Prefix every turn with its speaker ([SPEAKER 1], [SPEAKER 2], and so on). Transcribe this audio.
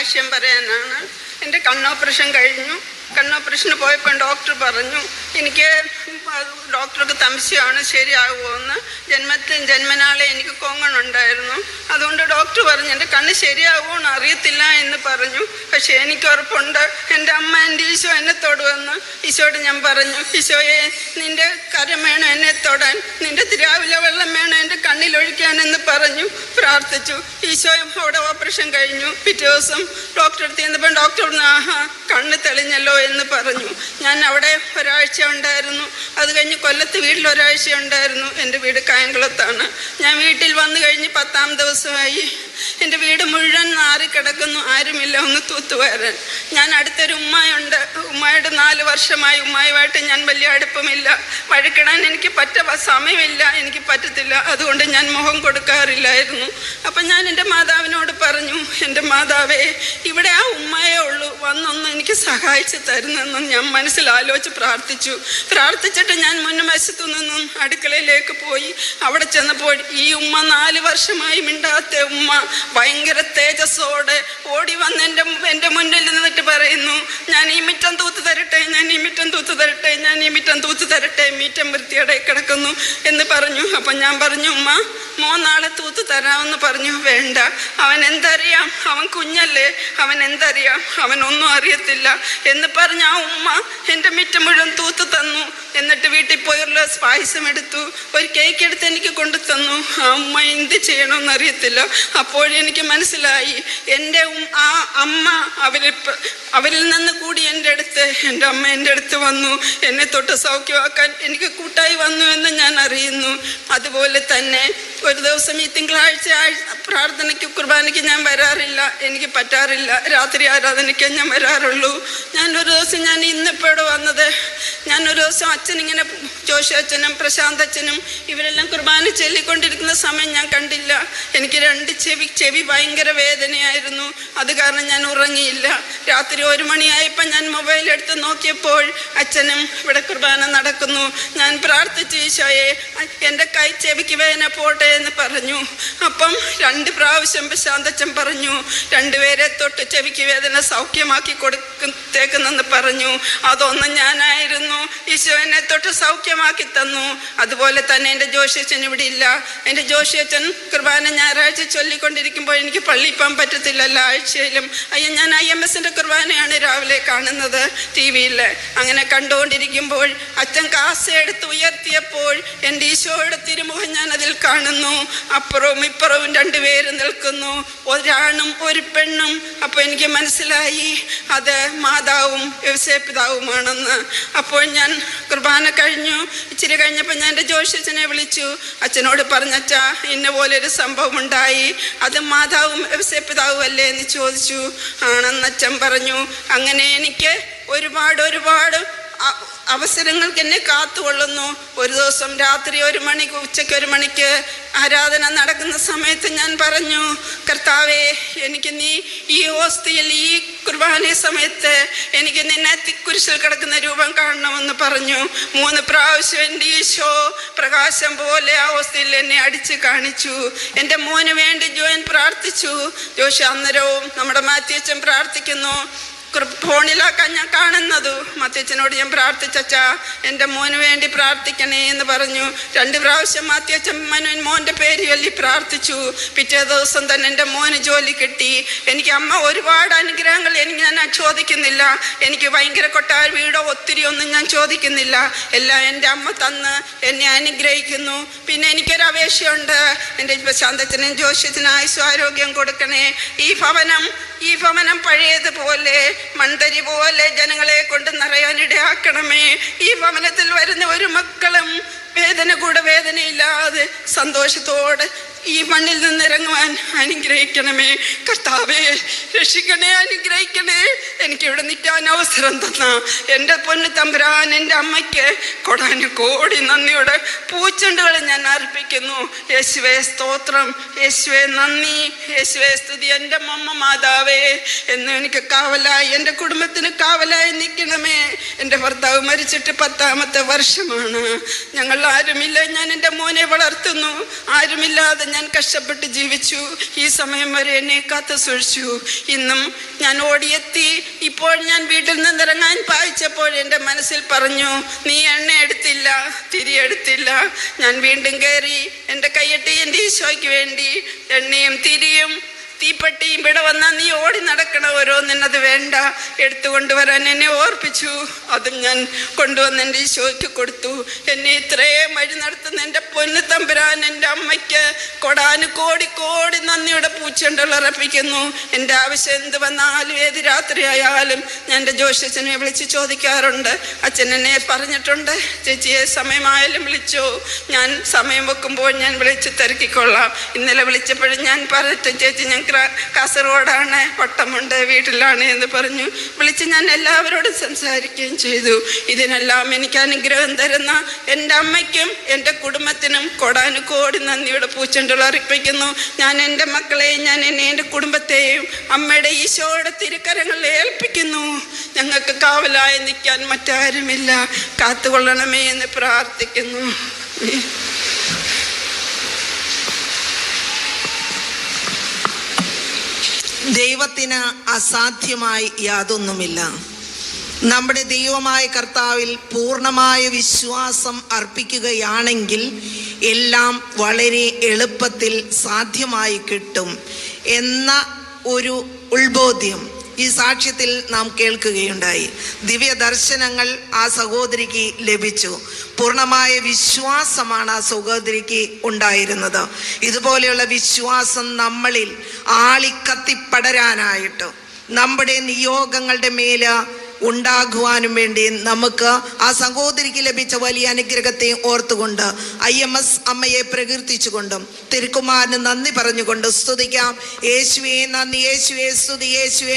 [SPEAKER 1] സാക്ഷ്യം പറയാനാണ്. എൻ്റെ കണ്ണോപ്പറേഷൻ കഴിഞ്ഞു. കണ്ണോപ്പറേഷന് പോയപ്പോൾ ഡോക്ടർ പറഞ്ഞു, എനിക്ക് ഡോക്ടർക്ക് സംശയമാണ് ശരിയാകുമോ എന്ന്. ജന്മനാളെ എനിക്ക് കൊങ്ങണുണ്ടായിരുന്നു. അതുകൊണ്ട് ഡോക്ടർ പറഞ്ഞു എൻ്റെ കണ്ണ് ശരിയാകുമോ എന്ന് അറിയത്തില്ല എന്ന് പറഞ്ഞു. പക്ഷേ എനിക്ക് ഉറപ്പുണ്ട് എൻ്റെ അമ്മ എൻ്റെ ഈശോ എന്നെ തൊടുവെന്ന്. ഈശോയോട് ഞാൻ പറഞ്ഞു, ഈശോയെ നിൻ്റെ കരം വേണം എന്നെ തൊടാൻ, നിൻ്റെ തിരാവിലെ വെള്ളം വേണം എൻ്റെ കണ്ണിലൊഴിക്കാനെന്ന് പറഞ്ഞു പ്രാർത്ഥിച്ചു. ഈശോ അവിടെ ഓപ്പറേഷൻ കഴിഞ്ഞു. പിറ്റേ ദിവസം ഡോക്ടറെ അടുത്ത് ചെന്നപ്പോൾ ഡോക്ടർ പറഞ്ഞു, ആഹാ കണ്ണ് തെളിഞ്ഞല്ലോ എന്ന് പറഞ്ഞു. ഞാൻ അവിടെ ഒരാഴ്ച ഉണ്ടായിരുന്നു. അത് കഴിഞ്ഞ് കൊല്ലത്ത് വീട്ടിൽ ഒരാഴ്ച ഉണ്ടായിരുന്നു. എൻ്റെ വീട് കായംകുളത്താണ്. ഞാൻ വീട്ടിൽ വന്നു കഴിഞ്ഞ് 10ാം ദിവസമായി. എൻ്റെ വീട് മുഴുവൻ നാറിക്കിടക്കുന്നു, ആരുമില്ല ഒന്ന് തൂത്തുവാരാൻ. ഞാൻ അടുത്തൊരു ഉമ്മയുണ്ട്, ഉമ്മയുടെ 4 വർഷമായി. ഉമ്മയുമായിട്ട് ഞാൻ വലിയ അടുപ്പമില്ല. വഴക്കിടാൻ എനിക്ക് സമയമില്ല, എനിക്ക് പറ്റത്തില്ല. അതുകൊണ്ട് ഞാൻ മുഖം കൊടുക്കാറില്ലായിരുന്നു. അപ്പം ഞാൻ എൻ്റെ മാതാവിനോട് പറഞ്ഞു, എൻ്റെ മാതാവേ ഇവിടെ ആ ഉമ്മയേ ഉള്ളൂ, വന്നൊന്ന് എനിക്ക് സഹായിച്ചു തരുന്നെന്നും ഞാൻ മനസ്സിലാലോചിച്ച് പ്രാർത്ഥിച്ചിട്ട് ഞാൻ മുൻവശത്തു നിന്നും അടുക്കളയിലേക്ക് പോയി. അവിടെ ചെന്നപ്പോൾ ഈ ഉമ്മ 4 വർഷമായി മിണ്ടാത്ത ഉമ്മ ഭയങ്കര തേജസ്സോടെ ഓടി വന്ന് എൻ്റെ മുന്നിൽ നിന്നിട്ട് പറയുന്നു, ഞാൻ ഈ മിറ്റം തൂത്ത് തരട്ടെ, ഞാൻ ഈ മിറ്റം തൂത്ത് തരട്ടെ, ഞാൻ ഈ മിറ്റം തൂത്ത് തരട്ടെ, മിറ്റം വൃത്തിയോടെ കിടക്കുന്നു എന്ന് പറഞ്ഞു. അപ്പം ഞാൻ പറഞ്ഞു, ഉമ്മ നാളെ തൂത്ത് തരാമെന്ന് പറഞ്ഞു. വേണ്ട, അവൻ എന്തറിയാം, അവൻ കുഞ്ഞല്ലേ, അവൻ എന്തറിയാം, അവനൊന്നും അറിയത്തില്ല എന്ന് പറഞ്ഞ ആ ഉമ്മ എൻ്റെ മിറ്റം മുഴുവൻ തൂത്ത് തന്നു. എന്നിട്ട് വീട്ടിൽ പോയുള്ള പായസം എടുത്തു, ഒരു കേക്ക് എടുത്ത് എനിക്ക് കൊണ്ടു തന്നു. ആ ഉമ്മ എന്ത് ചെയ്യണമെന്ന് അറിയത്തില്ല. അപ്പോഴെനിക്ക് മനസ്സിലായി എൻ്റെ ആ അമ്മ അവരിൽ നിന്ന് കൂടി എൻ്റെ അമ്മ എൻ്റെ അടുത്ത് വന്നു, എന്നെ തൊട്ട് സൗഖ്യമാക്കാൻ എനിക്ക് കൂട്ടായി വന്നു എന്ന് ഞാൻ അറിയുന്നു. അതുപോലെ തന്നെ ഒരു ദിവസം ഈ തിങ്കളാഴ്ച പ്രാർത്ഥനയ്ക്ക് കുർബാനയ്ക്ക് ഞാൻ വരാറില്ല, എനിക്ക് പറ്റാറില്ല. രാത്രി ആരാധനയ്ക്ക് ഞാൻ വരാറുള്ളൂ. ഒരു ദിവസം ഞാൻ ഇന്നിപ്പോഴും വന്നത്, ഞാനൊരു ദിവസം അച്ഛനിങ്ങനെ ജോഷി അച്ഛനും പ്രശാന്ത് അച്ഛനും ഇവരെല്ലാം കുർബാന ചൊല്ലിക്കൊണ്ടിരിക്കുന്ന സമയം ഞാൻ കണ്ടില്ല. എനിക്ക് 2 ചെവി ഭയങ്കര വേദനയായിരുന്നു. അത് കാരണം ഞാൻ ഉറങ്ങിയില്ല. രാത്രി 1 മണിയായപ്പോൾ ഞാൻ മൊബൈൽ എടുത്ത് നോക്കിയപ്പോൾ അച്ഛനും ഇവിടെ കുർബാന നടക്കുന്നു. ഞാൻ പ്രാർത്ഥിച്ചു, ഈശോയെ എൻ്റെ ചെവിക്ക് വേദന പോട്ടെ എന്ന് പറഞ്ഞു. അപ്പം 2 പ്രാവശ്യം പ്രശാന്തച്ഛൻ പറഞ്ഞു, 2 പേരെ തൊട്ട് ചെവിക്ക് വേദന സൗഖ്യമാക്കി കൊടുത്തേക്കുന്നെന്ന് പറഞ്ഞു. അതൊന്നും ഞാനായിരുന്നു. ഈശോ എന്നെ തൊട്ട് സൗഖ്യമാക്കി തന്നു. അതുപോലെ തന്നെ എൻ്റെ ജോഷിയച്ഛൻ ഇവിടെ ഇല്ല. എൻ്റെ ജോഷിയച്ഛൻ കുർബാന ഞായറാഴ്ച ചൊല്ലിക്കൊണ്ടിരിക്കുമ്പോൾ എനിക്ക് പള്ളിയിൽ പോകാൻ പറ്റത്തില്ല എല്ലാ ആഴ്ചയിലും. ഞാൻ IMSൻ്റെ കുർബാനയാണ് രാവിലെ കാണുന്നത് TV-യിൽ. അങ്ങനെ കണ്ടുകൊണ്ടിരിക്കുമ്പോൾ അച്ഛൻ കാസ എടുത്ത് ഉയർത്തിയപ്പോൾ എൻ്റെ ഈശോയുടെ തിരുമുഖം ഞാൻ അതിൽ കാണുന്നു. അപ്പുറവും ഇപ്പുറവും 2 പേര് നിൽക്കുന്നു, ഒരാണും ഒരു പെണ്ണും. അപ്പോൾ എനിക്ക് മനസ്സിലായി അത് മാതാവും യോസേപ്പ് പിതാവുമാണെന്ന്. അപ്പോൾ ഞാൻ കുർബാന കഴിഞ്ഞു. ഇച്ചിരി കഴിഞ്ഞപ്പോൾ ഞാൻ എൻ്റെ ജോഷിയച്ഛനെ വിളിച്ചു. അച്ഛനോട് പറഞ്ഞച്ചാ ഇന്ന പോലൊരു സംഭവം ഉണ്ടായി, അത് മാതാവും യോസേപ്പ് പിതാവും അല്ലേ എന്ന് ചോദിച്ചു. ആണെന്ന് അച്ഛൻ പറഞ്ഞു. അങ്ങനെ എനിക്ക് ഒരുപാട് അവസരങ്ങൾക്ക് എന്നെ കാത്തുകൊള്ളുന്നു. ഒരു ദിവസം രാത്രി 1 മണിക്ക്, ഉച്ചയ്ക്ക് 1 മണിക്ക് ആരാധന നടക്കുന്ന സമയത്ത് ഞാൻ പറഞ്ഞു, കർത്താവേ എനിക്ക് നീ ഈ ഹോസ്തിയിൽ ഈ കുർബാന സമയത്ത് എനിക്ക് നിന്നെ കുരിശിൽ കിടക്കുന്ന രൂപം കാണണമെന്ന് പറഞ്ഞു. 3 പ്രാവശ്യം എൻ്റെ ഈശോ പ്രകാശം പോലെ ആ ഹോസ്തിയിൽ എന്നെ അടിച്ച് കാണിച്ചു. എൻ്റെ മോന് വേണ്ടി ജോൻ പ്രാർത്ഥിച്ചു. ജോഷി അന്നേരവും നമ്മുടെ മാത്യച്ചൻ പ്രാർത്ഥിക്കുന്നു. ഫോണിലാക്കാൻ ഞാൻ കാണുന്നത്. മാത്യച്ചനോട് ഞാൻ പ്രാർത്ഥിച്ചാ എൻ്റെ മോന് വേണ്ടി പ്രാർത്ഥിക്കണേ എന്ന് പറഞ്ഞു. 2 പ്രാവശ്യം മാത്യച്ചൻ മോൻ്റെ പേര് ചൊല്ലി പ്രാർത്ഥിച്ചു. പിറ്റേ ദിവസം തന്നെ എൻ്റെ മോന് ജോലി കിട്ടി. എനിക്ക് അമ്മ ഒരുപാട് അനുഗ്രഹങ്ങൾ ഞാൻ ചോദിക്കുന്നില്ല. എനിക്ക് ഭയങ്കര കൊട്ടാര വീടോ ഒത്തിരി ഒന്നും ഞാൻ ചോദിക്കുന്നില്ല. എല്ലാം എൻ്റെ അമ്മ തന്ന് എന്നെ അനുഗ്രഹിക്കുന്നു. പിന്നെ എനിക്കൊരു അപേക്ഷയുണ്ട്, എൻ്റെ ശാന്തച്ചനും ജോഷ്യത്തിനും ആയുസ്സാരോഗ്യം കൊടുക്കണേ. ഈ ഭവനം പഴയതുപോലെ മൺതരി പോലെ ജനങ്ങളെ കൊണ്ട് നിറയാനിടയാക്കണമേ. ഈ ഭവനത്തിൽ വരുന്ന ഒരു മക്കളും വേദനയില്ലാതെ സന്തോഷത്തോടെ ഈ മണ്ണിൽ നിന്നിറങ്ങുവാൻ അനുഗ്രഹിക്കണമേ. കർത്താവേ രക്ഷിക്കണേ, അനുഗ്രഹിക്കണേ. എനിക്കിവിടെ നിൽക്കാൻ അവസരം തന്ന എൻ്റെ പൊന്നു തമ്പുരാൻ, എൻ്റെ അമ്മയ്ക്ക് കോടാനുകോടി നന്ദിയോടെ പൂച്ചെണ്ടുകൾ ഞാൻ അർപ്പിക്കുന്നു. യേശുവേ സ്തോത്രം, യേശുവേ നന്ദി, യേശുവേ സ്തുതി. എൻ്റെ അമ്മ മാതാവേ എന്ന് എനിക്ക് കാവലായി, എൻ്റെ കുടുംബത്തിന് കാവലായി നിൽക്കണമേ. എൻ്റെ ഭർത്താവ് മരിച്ചിട്ട് 10ാമത്തെ വർഷമാണ്. ഞങ്ങൾ ആരുമില്ല. ഞാൻ എൻ്റെ മോനെ വളർത്തുന്നു. ആരുമില്ലാതെ ഞാൻ കഷ്ടപ്പെട്ട് ജീവിച്ചു. ഈ സമയം വരെ എന്നെ കാത്തു സൂക്ഷിച്ചു. ഇന്നും ഞാൻ ഓടിയെത്തി. ഇപ്പോൾ ഞാൻ വീട്ടിൽ നിന്നിറങ്ങാൻ പായിച്ചപ്പോൾ എൻ്റെ മനസ്സിൽ പറഞ്ഞു, നീ എണ്ണ എടുത്തില്ല, തിരിയെടുത്തില്ല. ഞാൻ വീണ്ടും കയറി. എൻ്റെ കൈയ്യട്ടി എൻ്റെ ഈശോയ്ക്ക് വേണ്ടി എണ്ണയും തിരിയും തീപ്പെട്ടിയും ഇവിടെ വന്നാൽ നീ ഓടി നടക്കണം, ഓരോന്നിനത് വേണ്ട, എടുത്തുകൊണ്ടുവരാൻ എന്നെ ഓർപ്പിച്ചു. അതും ഞാൻ കൊണ്ടുവന്ന് എൻ്റെ ഈശോയ്ക്ക് കൊടുത്തു. എന്നെ ഇത്രയും വഴി നടത്തുന്ന എൻ്റെ പൊന്നു തമ്പുരാൻ എൻ്റെ അമ്മയ്ക്ക് കോടാനുകോടി കോടി നന്ദിയുടെ പൂച്ചെണ്ടുള്ളറപ്പിക്കുന്നു. എൻ്റെ ആവശ്യം എന്ത് വന്നാലും ഏത് രാത്രിയായാലും ഞാൻ എൻ്റെ ജോഷച്ചനെ വിളിച്ച് ചോദിക്കാറുണ്ട്. അച്ഛൻ എന്നെ പറഞ്ഞിട്ടുണ്ട്, ചേച്ചിയെ സമയമായാലും വിളിച്ചോ, ഞാൻ സമയം വെക്കുമ്പോൾ ഞാൻ വിളിച്ച് തിരക്കിക്കൊള്ളാം. ഇന്നലെ വിളിച്ചപ്പോഴും ഞാൻ പറഞ്ഞിട്ട്, ചേച്ചി ഞാൻ കാസർഗോഡാണ്, പട്ടമുണ്ട്, വീട്ടിലാണ് എന്ന് പറഞ്ഞു. വിളിച്ച് ഞാൻ എല്ലാവരോടും സംസാരിക്കുകയും ചെയ്തു. ഇതിനെല്ലാം എനിക്ക് അനുഗ്രഹം തരുന്ന എൻ്റെ അമ്മയ്ക്കും എൻ്റെ കുടുംബത്തിനും കോടാനുകോടി നന്ദിയുടെ പൂച്ചെണ്ടുകൾ അർപ്പിക്കുന്നു. ഞാൻ എൻ്റെ മക്കളെയും ഞാൻ എൻ്റെ കുടുംബത്തെയും അമ്മയുടെ ഈശോയുടെ തിരുക്കരങ്ങളിൽ ഏൽപ്പിക്കുന്നു. ഞങ്ങൾക്ക് കാവലായി നിൽക്കാൻ മറ്റാരുമില്ല, കാത്തുകൊള്ളണമേ എന്ന് പ്രാർത്ഥിക്കുന്നു.
[SPEAKER 2] ദൈവത്തിന് അസാധ്യമായി യാതൊന്നുമില്ല. നമ്മുടെ ദൈവമായ കർത്താവിൽ പൂർണ്ണമായ വിശ്വാസം അർപ്പിക്കുകയാണെങ്കിൽ എല്ലാം വളരെ എളുപ്പത്തിൽ സാധ്യമായി കിട്ടും എന്ന ഒരു ഉൾബോധ്യം ഈ സാക്ഷ്യത്തിൽ നാം കേൾക്കുകയുണ്ടായി. ദിവ്യ ദർശനങ്ങൾ ആ സഹോദരിക്ക് ലഭിച്ചു. പൂർണ്ണമായ വിശ്വാസമാണ് ആ സഹോദരിക്ക് ഉണ്ടായിരുന്നത്. ഇതുപോലെയുള്ള വിശ്വാസം നമ്മളിൽ ആളിക്കത്തിപ്പടരാനായിട്ട് നമ്മുടെ നിയോഗങ്ങളുടെ മേല് ഉണ്ടാകുവാനും വേണ്ടി നമുക്ക് ആ സഹോദരിക്ക് ലഭിച്ച വലിയ അനുഗ്രഹത്തെ ഓർത്തുകൊണ്ട് IMS അമ്മയെ പ്രകീർത്തിച്ചുകൊണ്ടും തിരുക്കുമാരന് നന്ദി പറഞ്ഞുകൊണ്ട് സ്തുതിക്കാം. യേശുവേ നന്ദി, യേശുവേ സ്തുതി, യേശുവേ